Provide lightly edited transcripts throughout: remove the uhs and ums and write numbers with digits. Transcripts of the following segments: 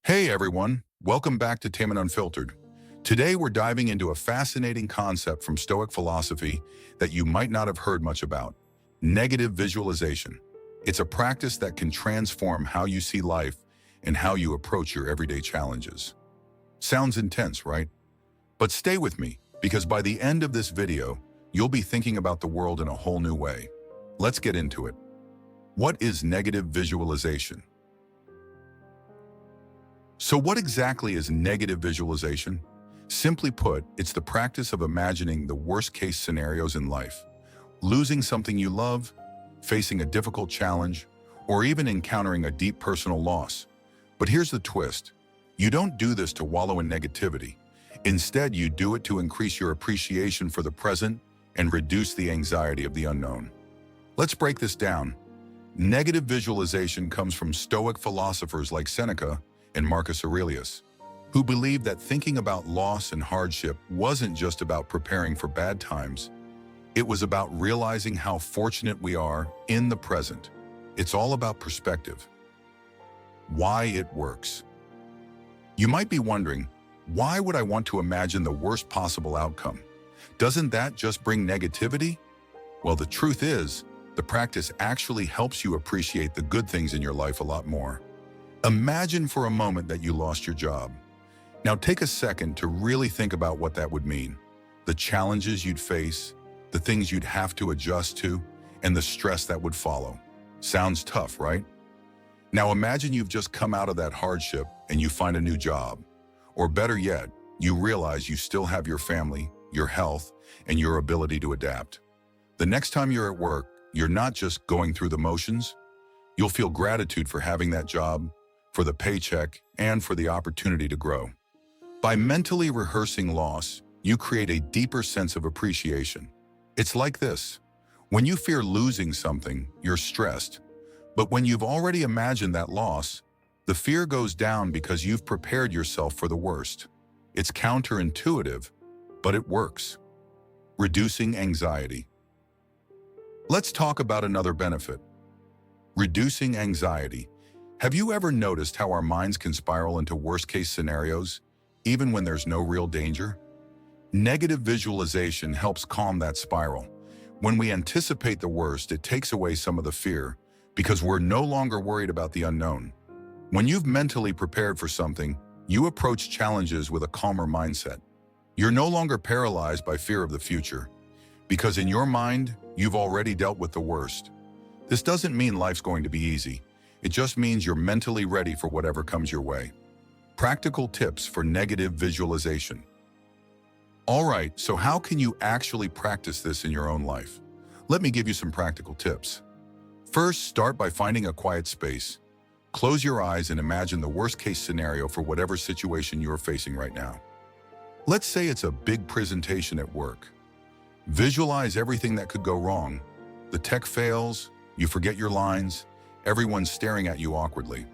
Hey everyone, welcome back to Tame and Unfiltered. Today we're diving into a fascinating concept from Stoic philosophy that you might not have heard much about: negative visualization. It's a practice that can transform how you see life and how you approach your everyday challenges. Sounds intense, right? But stay with me, because by the end of this video, you'll be thinking about the world in a whole new way. Let's get into it. What is negative visualization? So what exactly is negative visualization? Simply put, it's the practice of imagining the worst-case scenarios in life: losing something you love, facing a difficult challenge, or even encountering a deep personal loss. But here's the twist. You don't do this to wallow in negativity. Instead, you do it to increase your appreciation for the present and reduce the anxiety of the unknown. Let's break this down. Negative visualization comes from Stoic philosophers like Seneca and Marcus Aurelius, who believed that thinking about loss and hardship wasn't just about preparing for bad times. It was about realizing how fortunate we are in the present. It's all about perspective. Why it works. You might be wondering, why would I want to imagine the worst possible outcome? Doesn't that just bring negativity? Well, the truth is, the practice actually helps you appreciate the good things in your life a lot more. Imagine for a moment that you lost your job. Now take a second to really think about what that would mean. The challenges you'd face, the things you'd have to adjust to, and the stress that would follow. Sounds tough, right? Now imagine you've just come out of that hardship and you find a new job. Or better yet, you realize you still have your family, your health, and your ability to adapt. The next time you're at work, you're not just going through the motions. You'll feel gratitude for having that job, for the paycheck, and for the opportunity to grow. By mentally rehearsing loss, you create a deeper sense of appreciation. It's like this. When you fear losing something, you're stressed. But when you've already imagined that loss, the fear goes down because you've prepared yourself for the worst. It's counterintuitive, but it works. Reducing anxiety. Let's talk about another benefit. Reducing anxiety. Have you ever noticed how our minds can spiral into worst-case scenarios, even when there's no real danger? Negative visualization helps calm that spiral. When we anticipate the worst, it takes away some of the fear, because we're no longer worried about the unknown. When you've mentally prepared for something, you approach challenges with a calmer mindset. You're no longer paralyzed by fear of the future, because in your mind, you've already dealt with the worst. This doesn't mean life's going to be easy. It just means you're mentally ready for whatever comes your way. Practical tips for negative visualization. All right, so how can you actually practice this in your own life? Let me give you some practical tips. First, start by finding a quiet space. Close your eyes and imagine the worst-case scenario for whatever situation you're facing right now. Let's say it's a big presentation at work. Visualize everything that could go wrong. The tech fails, you forget your lines, everyone's staring at you awkwardly.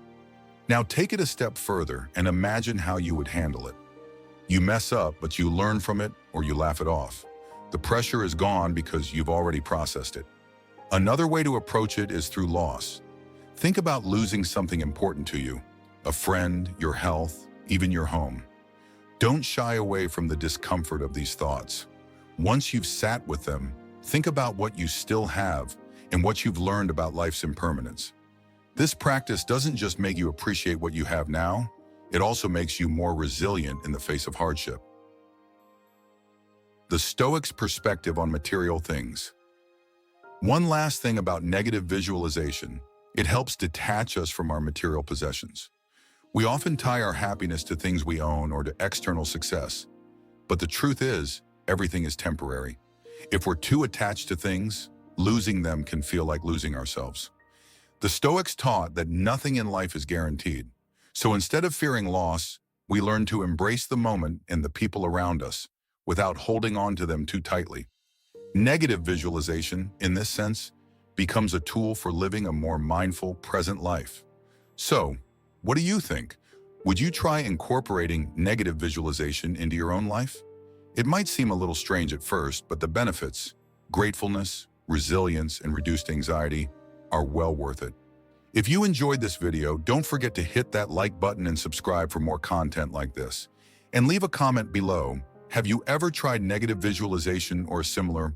Now take it a step further and imagine how you would handle it. You mess up, but you learn from it or you laugh it off. The pressure is gone because you've already processed it. Another way to approach it is through loss. Think about losing something important to you: a friend, your health, even your home. Don't shy away from the discomfort of these thoughts. Once you've sat with them, think about what you still have and what you've learned about life's impermanence. This practice doesn't just make you appreciate what you have now, it also makes you more resilient in the face of hardship. The Stoics' perspective on material things. One last thing about negative visualization: it helps detach us from our material possessions. We often tie our happiness to things we own or to external success. But the truth is, everything is temporary. If we're too attached to things, losing them can feel like losing ourselves. The Stoics taught that nothing in life is guaranteed. So instead of fearing loss, we learn to embrace the moment and the people around us without holding on to them too tightly. Negative visualization, in this sense, becomes a tool for living a more mindful, present life. So, what do you think? Would you try incorporating negative visualization into your own life? It might seem a little strange at first, but the benefits, gratefulness, resilience, and reduced anxiety, are well worth it. If you enjoyed this video, don't forget to hit that like button and subscribe for more content like this. And leave a comment below. Have you ever tried negative visualization or similar